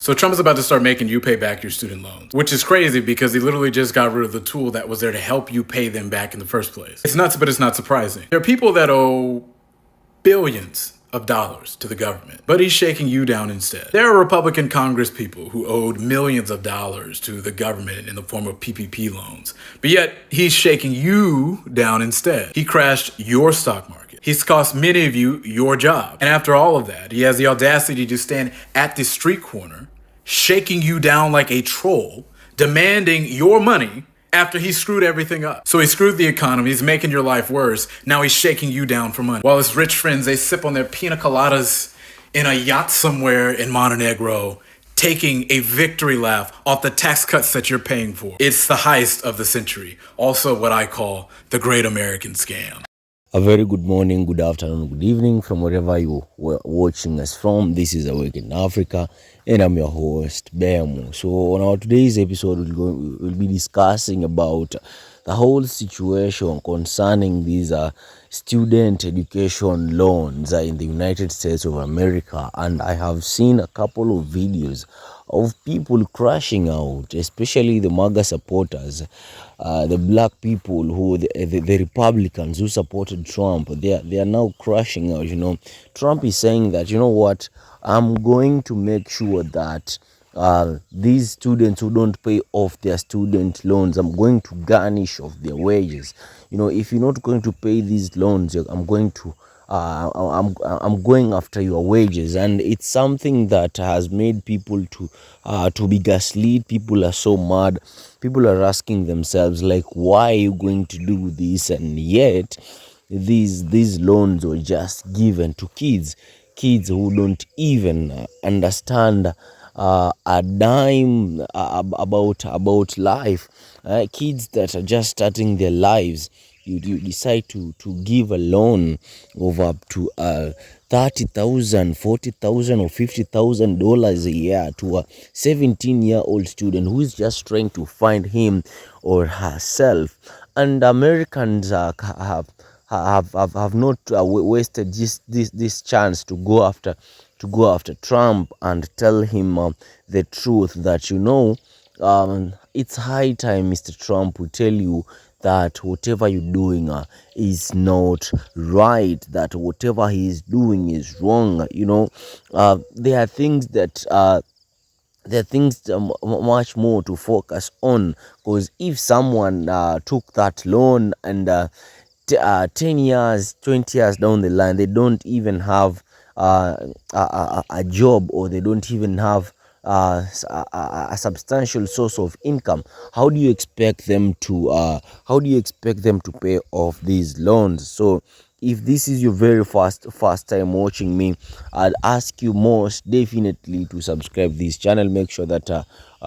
So Trump is about to start making you pay back your student loans, which is crazy because he literally just got rid of the tool that was there to help you pay them back in the first place. It's nuts, but it's not surprising. There are people that owe billions of dollars to the government, but he's shaking you down instead. There are Republican Congress people who owed millions of dollars to the government in the form of PPP loans, but yet he's shaking you down instead. He crashed your stock market. He's cost many of you your job. And after all of that, he has the audacity to stand at the street corner, shaking you down like a troll, demanding your money after he screwed everything up. So he screwed the economy, he's making your life worse. Now he's shaking you down for money. While his rich friends, they sip on their pina coladas in a yacht somewhere in Montenegro, taking a victory laugh off the tax cuts that you're paying for. It's the heist of the century. Also what I call the Great American Scam. A very good morning, good afternoon, good evening from wherever you were watching us from. This is Awake in Africa, and I'm your host, Bemo. So on our today's episode, we'll be discussing about the whole situation concerning these student education loans in the United States of America. And I have seen a couple of videos of people crashing out, especially the MAGA supporters, the black people who the Republicans who supported Trump. They are now crashing out. You know, Trump is saying that, you know what, I'm going to make sure that these students who don't pay off their student loans, I'm going to garnish off their wages. You know, if you're not going to pay these loans, I'm going to I'm going after your wages. And it's something that has made people to be gaslit. People are so mad. People are asking themselves, like, why are you going to do this? And yet these loans are just given to kids who don't even understand a dime about life. Kids that are just starting their lives, you decide to give a loan of up to $30,000, $40,000 or $50,000 a year to a 17-year-old student who is just trying to find him or herself. And Americans have not wasted this chance to go after Trump and tell him the truth that, you know, it's high time Mr. Trump will tell you that whatever you're doing is not right, that whatever he is doing is wrong. You know, there are things that much more to focus on, because if someone took that loan and 10 years, 20 years down the line, they don't even have a job, or they don't even have a substantial source of income, how do you expect them to pay off these loans? So if this is your very first time watching me, I'd ask you most definitely to subscribe this channel. Make sure that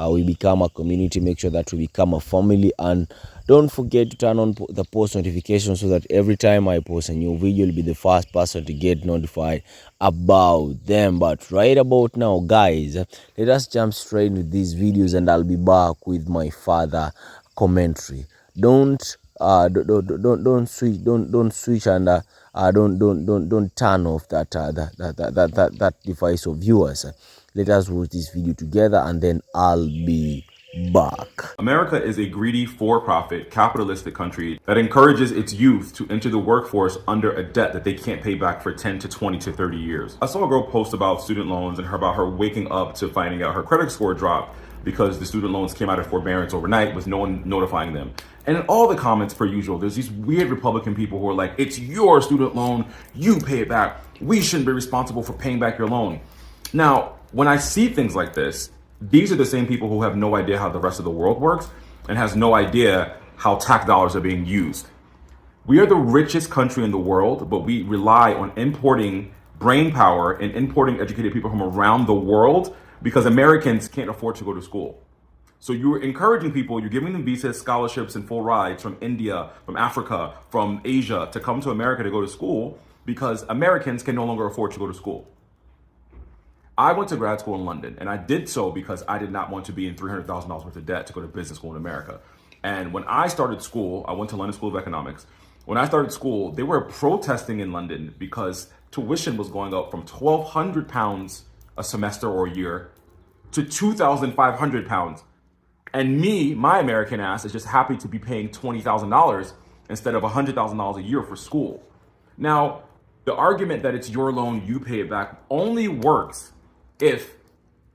we become a community, make sure that we become a family, and don't forget to turn on the post notifications so that every time I post a new video, you'll be the first person to get notified about them. But right about now, guys, let us jump straight into these videos, and I'll be back with my further commentary. Don't switch, don't switch, and don't turn off that device of yours. Let us watch this video together, and then I'll be back. America is a greedy, for-profit, capitalistic country that encourages its youth to enter the workforce under a debt that they can't pay back for 10 to 20 to 30 years. I saw a girl post about student loans and about her waking up to finding out her credit score dropped because the student loans came out of forbearance overnight with no one notifying them. And in all the comments, per usual, there's these weird Republican people who are like, it's your student loan, you pay it back. We shouldn't be responsible for paying back your loan. Now, when I see things like this, these are the same people who have no idea how the rest of the world works and has no idea how tax dollars are being used. We are the richest country in the world, but we rely on importing brain power and importing educated people from around the world because Americans can't afford to go to school. So you're encouraging people, you're giving them visas, scholarships, and full rides from India, from Africa, from Asia to come to America to go to school because Americans can no longer afford to go to school. I went to grad school in London, and I did so because I did not want to be in $300,000 worth of debt to go to business school in America. And when I started school, I went to London School of Economics. When I started school, they were protesting in London because tuition was going up from £1,200 a semester or a year to 2,500 pounds. And me, my American ass, is just happy to be paying $20,000 instead of $100,000 a year for school. Now, the argument that it's your loan, you pay it back, only works if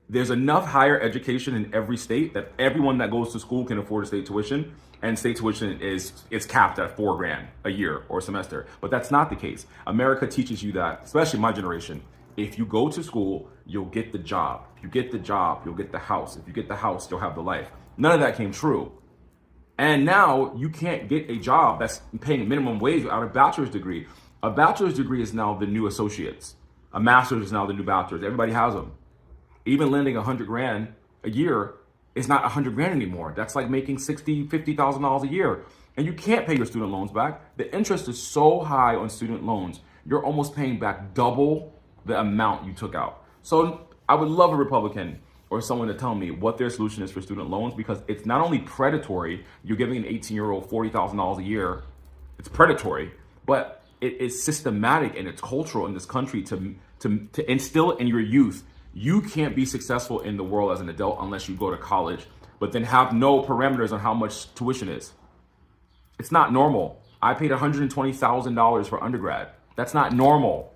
there's enough higher education in every state that everyone that goes to school can afford a state tuition, and state tuition is capped at $4,000 a year or semester. But that's not the case. America teaches you that, especially my generation. If you go to school, you'll get the job. If you get the job, you'll get the house. If you get the house, you'll have the life. None of that came true. And now you can't get a job that's paying minimum wage without a bachelor's degree. A bachelor's degree is now the new associates. A master's is now the new bachelor's. Everybody has them. Even lending $100,000 a year is not $100,000 anymore. That's like making $60,000, $50,000 a year. And you can't pay your student loans back. The interest is so high on student loans, you're almost paying back double the amount you took out. So I would love a Republican or someone to tell me what their solution is for student loans, because it's not only predatory, you're giving an 18-year-old $40,000 a year, it's predatory, but it is systematic and it's cultural in this country to instill in your youth. You can't be successful in the world as an adult unless you go to college, but then have no parameters on how much tuition is. It's not normal. I paid $120,000 for undergrad. That's not normal.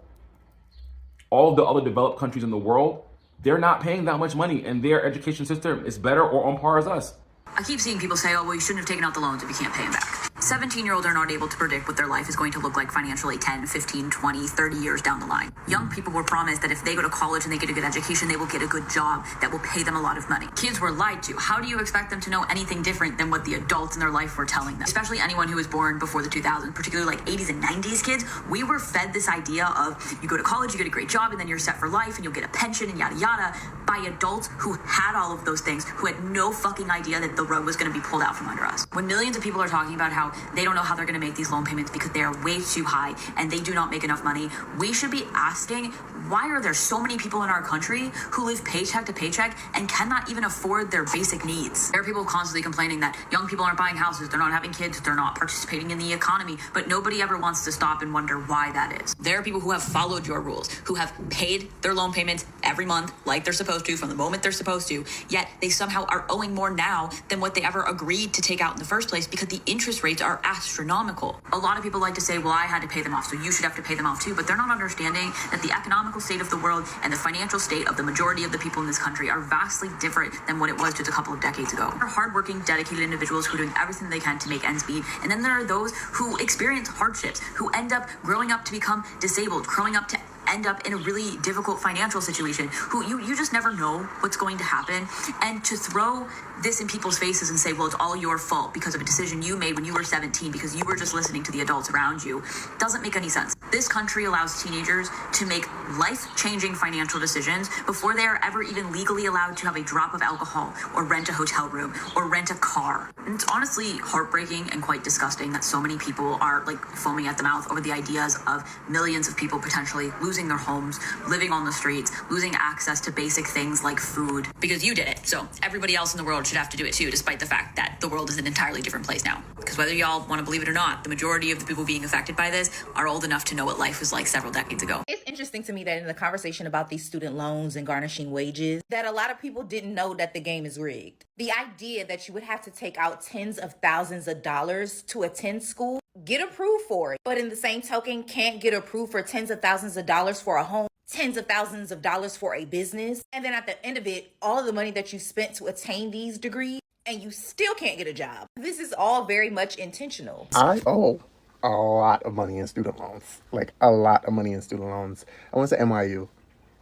All the other developed countries in the world, they're not paying that much money, and their education system is better or on par as us. I keep seeing people say, oh, well, you shouldn't have taken out the loans if you can't pay them back. 17-year-olds are not able to predict what their life is going to look like financially 10, 15, 20, 30 years down the line. Young people were promised that if they go to college and they get a good education, they will get a good job that will pay them a lot of money. Kids were lied to. How do you expect them to know anything different than what the adults in their life were telling them? Especially anyone who was born before the 2000s, particularly like 80s and 90s kids, we were fed this idea of you go to college, you get a great job, and then you're set for life, and you'll get a pension and yada yada, by adults who had all of those things, who had no fucking idea that the rug was going to be pulled out from under us. When millions of people are talking about how they don't know how they're going to make these loan payments because they are way too high and they do not make enough money, we should be asking, why are there so many people in our country who live paycheck to paycheck and cannot even afford their basic needs? There are people constantly complaining that young people aren't buying houses, they're not having kids, they're not participating in the economy, but nobody ever wants to stop and wonder why that is. There are people who have followed your rules, who have paid their loan payments every month like they're supposed to from the moment they're supposed to, yet they somehow are owing more now than what they ever agreed to take out in the first place because the interest rates are astronomical. A lot of people like to say, well, I had to pay them off, so you should have to pay them off too, but they're not understanding that the economical state of the world and the financial state of the majority of the people in this country are vastly different than what it was just a couple of decades ago. There are hardworking, dedicated individuals who are doing everything they can to make ends meet, and then there are those who experience hardships, who end up growing up to become disabled, growing up to end up in a really difficult financial situation, who you just never know what's going to happen. And to throw this in people's faces and say, well, it's all your fault because of a decision you made when you were 17 because you were just listening to the adults around you, doesn't make any sense. This country allows teenagers to make life-changing financial decisions before they are ever even legally allowed to have a drop of alcohol or rent a hotel room or rent a car. And it's honestly heartbreaking and quite disgusting that so many people are like foaming at the mouth over the ideas of millions of people potentially losing their homes, living on the streets, losing access to basic things like food because you did it. So everybody else in the world should have to do it too, despite the fact that the world is an entirely different place now. Because whether y'all want to believe it or not, the majority of the people being affected by this are old enough to know what life was like several decades ago. It's interesting to me that in the conversation about these student loans and garnishing wages, that a lot of people didn't know that the game is rigged. The idea that you would have to take out tens of thousands of dollars to attend school, get approved for it, but in the same token, can't get approved for tens of thousands of dollars for a home, tens of thousands of dollars for a business. And then at the end of it, all of the money that you spent to attain these degrees, and you still can't get a job. This is all very much intentional. I owe a lot of money in student loans. Like, a lot of money in student loans. I went to NYU,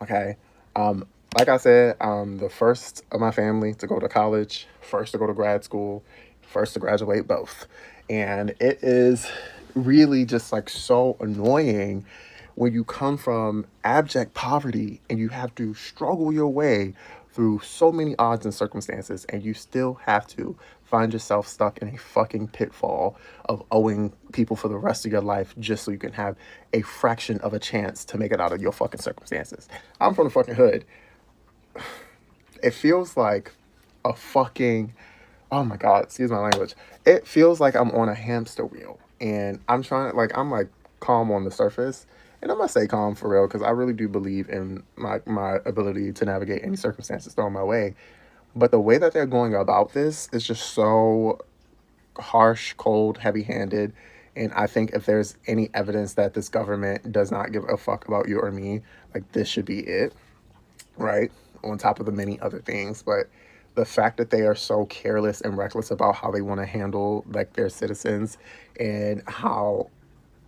okay? Like I said, I'm the first of my family to go to college, first to go to grad school, first to graduate both. And it is really just like so annoying when you come from abject poverty and you have to struggle your way through so many odds and circumstances, and you still have to find yourself stuck in a fucking pitfall of owing people for the rest of your life just so you can have a fraction of a chance to make it out of your fucking circumstances. I'm from the fucking hood. It feels like a fucking, oh my God, excuse my language. It feels like I'm on a hamster wheel and I'm trying, like, I'm like calm on the surface And I'm gonna stay calm for real because I really do believe in my ability to navigate any circumstances thrown my way. But the way that they're going about this is just so harsh, cold, heavy-handed. And I think if there's any evidence that this government does not give a fuck about you or me, like, this should be it, right? On top of the many other things. But the fact that they are so careless and reckless about how they want to handle, like, their citizens, and how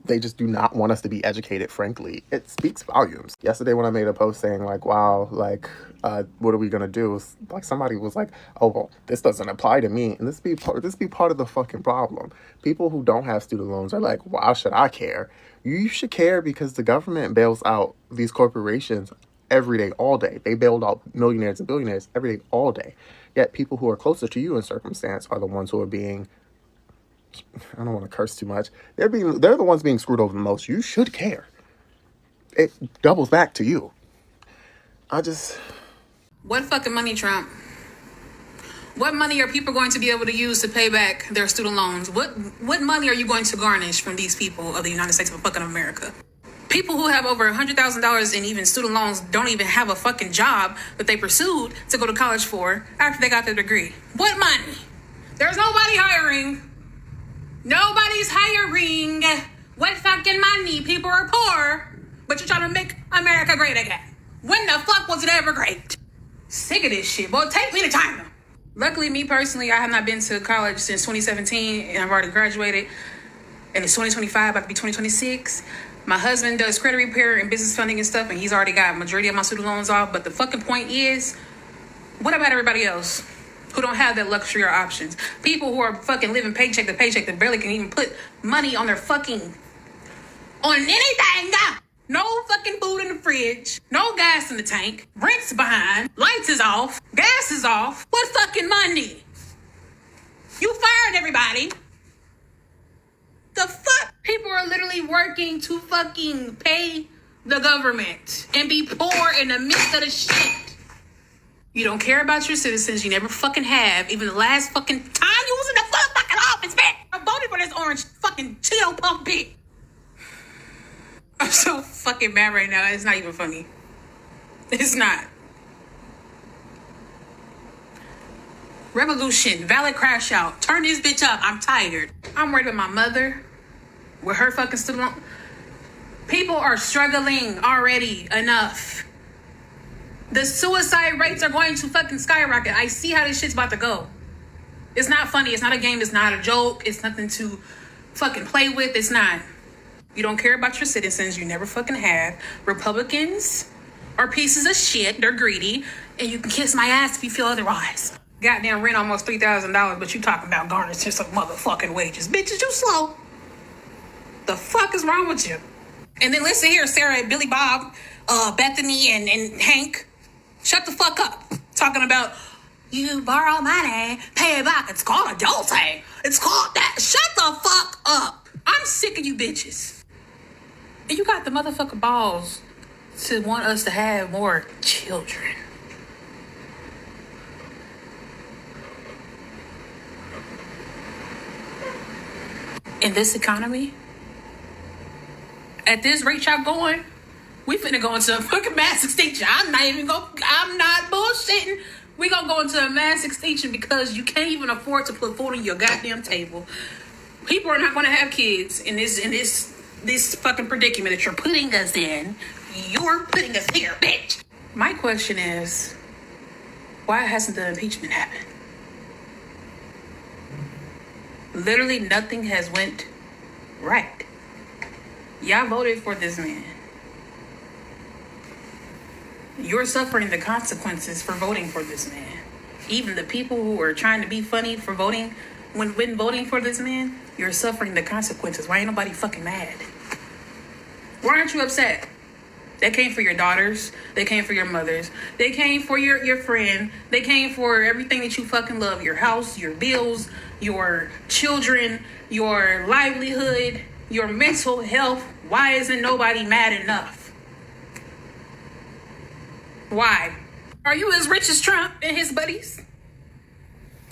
they just do not want us to be educated, frankly, it speaks volumes. Yesterday when I made a post saying, like, wow, like, what are we gonna do? Like, somebody was like, oh, well, this doesn't apply to me. And this be part of the fucking problem. People who don't have student loans are like, why should I care? You should care because the government bails out these corporations every day, all day. They bailed out millionaires and billionaires every day, all day. Yet people who are closer to you in circumstance are the ones who are being, I don't want to curse too much. They're the ones being screwed over the most. You should care. It doubles back to you. What fucking money, Trump? What money are people going to be able to use to pay back their student loans? What money are you going to garnish from these people of the United States of fucking America? People who have over $100,000 in even student loans don't even have a fucking job that they pursued to go to college for after they got their degree. What money? There's nobody hiring. Nobody's hiring. What fucking money? People are poor, but you're trying to make America great again. When the fuck was it ever great? Sick of this shit. Boy, take me to China. Luckily, me personally, I have not been to college since 2017, and I've already graduated. And it's 2025, about to be 2026. My husband does credit repair and business funding and stuff, and he's already got majority of my student loans off. But the fucking point is, what about everybody else who don't have that luxury or options? People who are fucking living paycheck to paycheck that barely can even put money on their fucking, on anything. No fucking food in the fridge. No gas in the tank. Rent's behind. Lights is off. Gas is off. What fucking money? You fired everybody. The fuck? People are literally working to fucking pay the government and be poor in the midst of the shit. You don't care about your citizens. You never fucking have. Even the last fucking time you was in the fucking office, man. I voted for this orange fucking Cheeto pump bitch. I'm so fucking mad right now. It's not even funny. It's not. Revolution, valid crash out. Turn this bitch up. I'm tired. I'm worried about my mother with her fucking student loan. People are struggling already enough. The suicide rates are going to fucking skyrocket. I see how this shit's about to go. It's not funny. It's not a game. It's not a joke. It's nothing to fucking play with. It's not. You don't care about your citizens. You never fucking have. Republicans are pieces of shit. They're greedy. And you can kiss my ass if you feel otherwise. Goddamn rent almost $3,000, but you talking about garnishing some motherfucking wages. Bitches, you slow. The fuck is wrong with you? And then listen here, Sarah, Billy Bob, Bethany, and Hank. Shut the fuck up. Talking about, you borrow money, pay it back. It's called adulting. It's called that. Shut the fuck up. I'm sick of you bitches. And you got the motherfucking balls to want us to have more children. In this economy, at this rate y'all going, we finna go into a fucking mass extinction. I'm not bullshitting. We gonna go into a mass extinction because you can't even afford to put food on your goddamn table. People are not gonna have kids in this fucking predicament that you're putting us in. You're putting us here, bitch. My question is, why hasn't the impeachment happened? Literally nothing has went right. Y'all voted for this man. You're suffering the consequences for voting for this man. Even the people who are trying to be funny for voting, when voting for this man, you're suffering the consequences. Why ain't nobody fucking mad? Why aren't you upset? They came for your daughters. They came for your mothers. They came for your friend. They came for everything that you fucking love. Your house, your bills, your children, your livelihood, your mental health. Why isn't nobody mad enough? Why? Are you as rich as Trump and his buddies?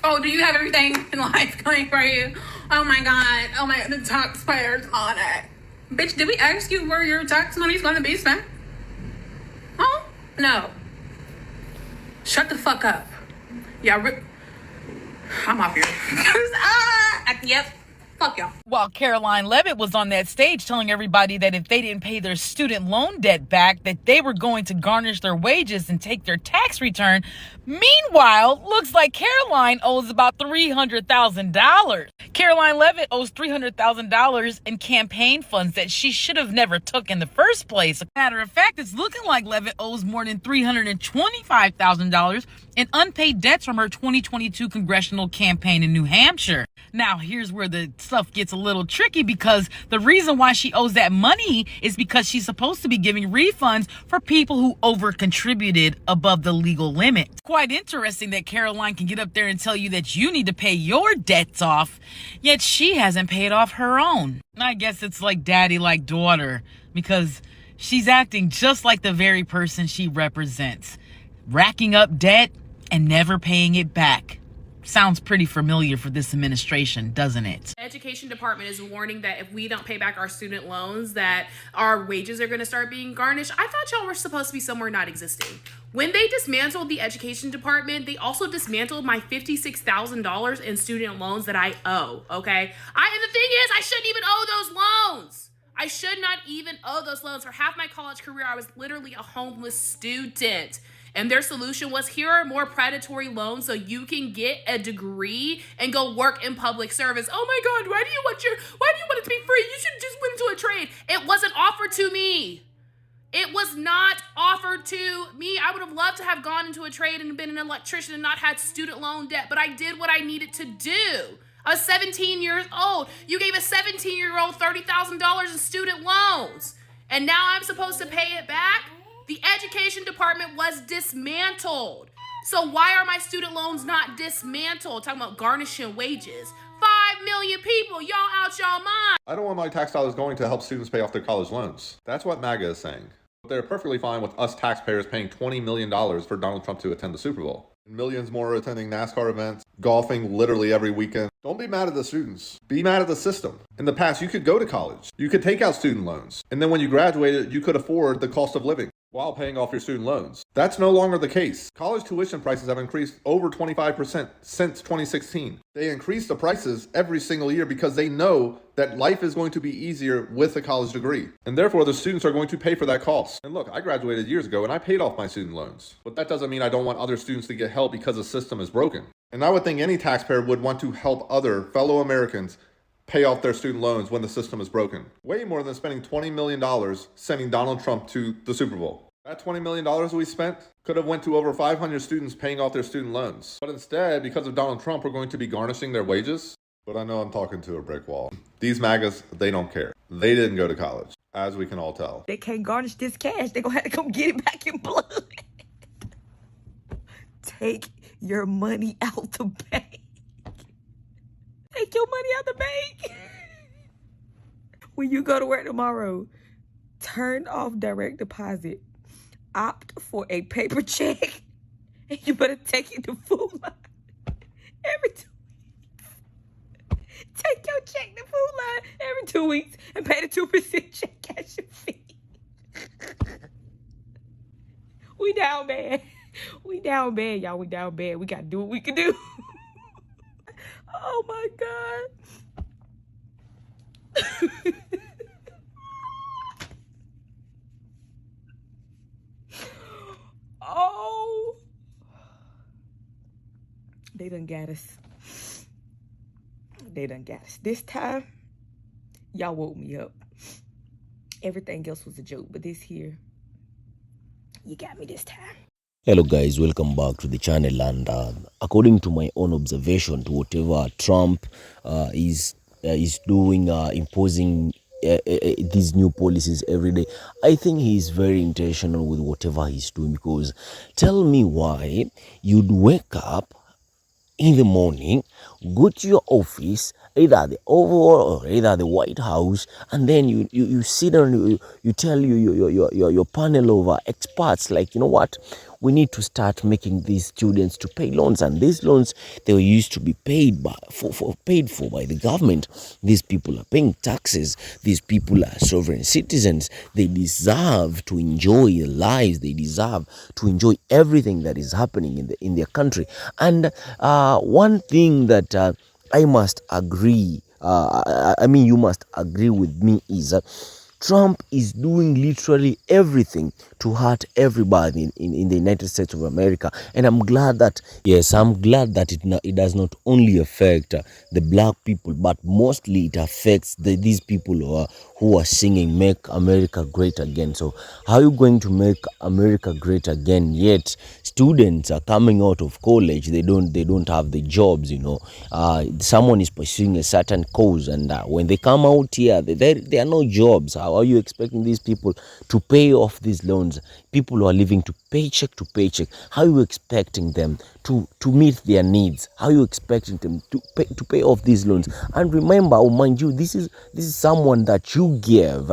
Oh, do you have everything in life going for you? Oh my God. Oh my, the taxpayers and all that. Bitch, did we ask you where your tax money's gonna be spent? Huh? No. Shut the fuck up. Yeah, I'm off here. Yep. Fuck y'all. While Caroline Levitt was on that stage telling everybody that if they didn't pay their student loan debt back, that they were going to garnish their wages and take their tax return. Meanwhile, looks like Caroline owes about $300,000. Caroline Levitt owes $300,000 in campaign funds that she should have never took in the first place. Matter of fact, it's looking like Levitt owes more than $325,000 in unpaid debts from her 2022 congressional campaign in New Hampshire. Now, here's where the stuff gets a little tricky, because the reason why she owes that money is because she's supposed to be giving refunds for people who over-contributed above the legal limit. It's quite interesting that Caroline can get up there and tell you that you need to pay your debts off, yet she hasn't paid off her own. I guess it's like daddy like daughter, because she's acting just like the very person she represents, racking up debt and never paying it back. Sounds pretty familiar for this administration, doesn't it? The education department is warning that if we don't pay back our student loans, that our wages are going to start being garnished. I thought y'all were supposed to be somewhere not existing. When they dismantled the education department, they also dismantled my $56,000 in student loans that I owe, okay? And the thing is, I shouldn't even owe those loans. I should not even owe those loans. For half my college career, I was literally a homeless student. And their solution was, here are more predatory loans so you can get a degree and go work in public service. Oh my God, why do you want it to be free? You should just went into a trade. It wasn't offered to me. It was not offered to me. I would have loved to have gone into a trade and been an electrician and not had student loan debt, but I did what I needed to do. I was 17 years old. You gave a 17-year-old $30,000 in student loans, and now I'm supposed to pay it back? The education department was dismantled. So why are my student loans not dismantled? Talking about garnishing wages. 5 million people, y'all out y'all mind. I don't want my tax dollars going to help students pay off their college loans. That's what MAGA is saying. But they're perfectly fine with us taxpayers paying $20 million for Donald Trump to attend the Super Bowl. Millions more attending NASCAR events, golfing literally every weekend. Don't be mad at the students. Be mad at the system. In the past, you could go to college. You could take out student loans. And then when you graduated, you could afford the cost of living while paying off your student loans. That's no longer the case. College tuition prices have increased over 25% since 2016. They increase the prices every single year because they know that life is going to be easier with a college degree. And therefore, the students are going to pay for that cost. And look, I graduated years ago and I paid off my student loans. But that doesn't mean I don't want other students to get help because the system is broken. And I would think any taxpayer would want to help other fellow Americans pay off their student loans when the system is broken. Way more than spending $20 million sending Donald Trump to the Super Bowl. That $20 million we spent could have went to over 500 students paying off their student loans. But instead, because of Donald Trump, we're going to be garnishing their wages. But I know I'm talking to a brick wall. These MAGAs, they don't care. They didn't go to college, as we can all tell. They can't garnish this cash. They're going to have to come get it back in blood. Take your money out the bank. Take your money out the bank. When you go to work tomorrow, turn off direct deposit. Opt for a paper check. And you better take it to Food Line every 2 weeks. Take your check to Food Line every 2 weeks and pay the 2% check cashing fee. We down bad. We down bad, y'all. We down bad. We got to do what we can do. Oh, my God. Oh. They done got us. They done got us. This time, y'all woke me up. Everything else was a joke, but this here, you got me this time. Hello guys, welcome back to the channel. And according to my own observation to whatever Trump is doing, imposing these new policies every day, I think he's very intentional with whatever he's doing. Because tell me why you'd wake up in the morning, go to your office, either the Oval or either the White House, and then you sit down, you tell your panel of experts, like, you know what, we need to start making these students to pay loans, and these loans, they were used to be paid paid for by the government. These people are paying taxes. These people are sovereign citizens. They deserve to enjoy their lives. They deserve to enjoy everything that is happening in their country. And one thing that I must agree, I mean, you must agree with me, is Trump is doing literally everything to hurt everybody in the United States of America. And I'm glad that, yes, I'm glad that it does not only affect the black people, but mostly it affects these people who are singing "Make America Great Again." So how are you going to make America great again, yet students are coming out of college, they don't have the jobs, someone is pursuing a certain cause, and when they come out here, there are no jobs. How are you expecting these people to pay off these loans? People who are living to paycheck, how are you expecting them to meet their needs? How are you expecting them to pay off these loans? And remember, mind you, this is someone that you gave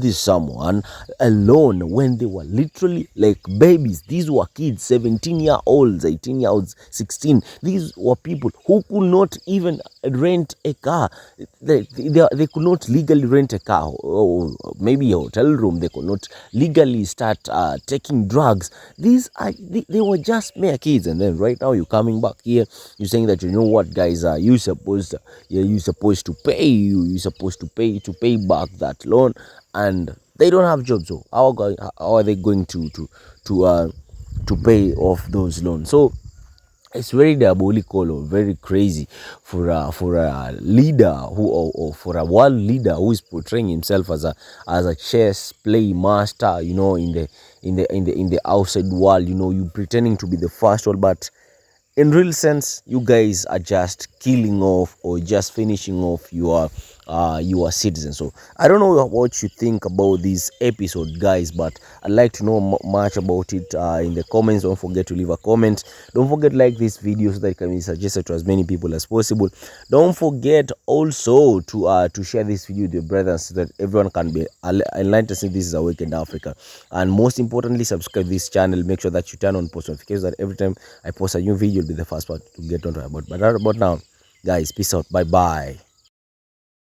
this someone a loan when they were literally like babies. These were kids, 17-year-olds, 18-year-olds, 16. These were people who could not even rent a car. They could not legally rent a car, or maybe a hotel room. They could not legally start taking drugs. They were just mere kids. And then right now you're coming back here, you're saying that, you know what, guys, you supposed to pay back that loan, and they don't have jobs. So how are they going to pay off those loans? So it's very diabolical or very crazy for a leader or for a world leader who is portraying himself as a chess play master, in the outside world. You pretending to be the first one, but in real sense, you guys are just killing off or just finishing off your citizens. So I don't know what you think about this episode, guys, but I'd like to know much about it in the comments. Don't forget to leave a comment. Don't forget to like this video so that it can be suggested to as many people as possible. Don't forget also to share this video with your brothers so that everyone can be enlightened to see this is Awakened Africa. And most importantly, subscribe to this channel. Make sure that you turn on post notifications so that every time I post a new video, you'll be the first one to get on to about. But about now, guys, peace out. Bye bye.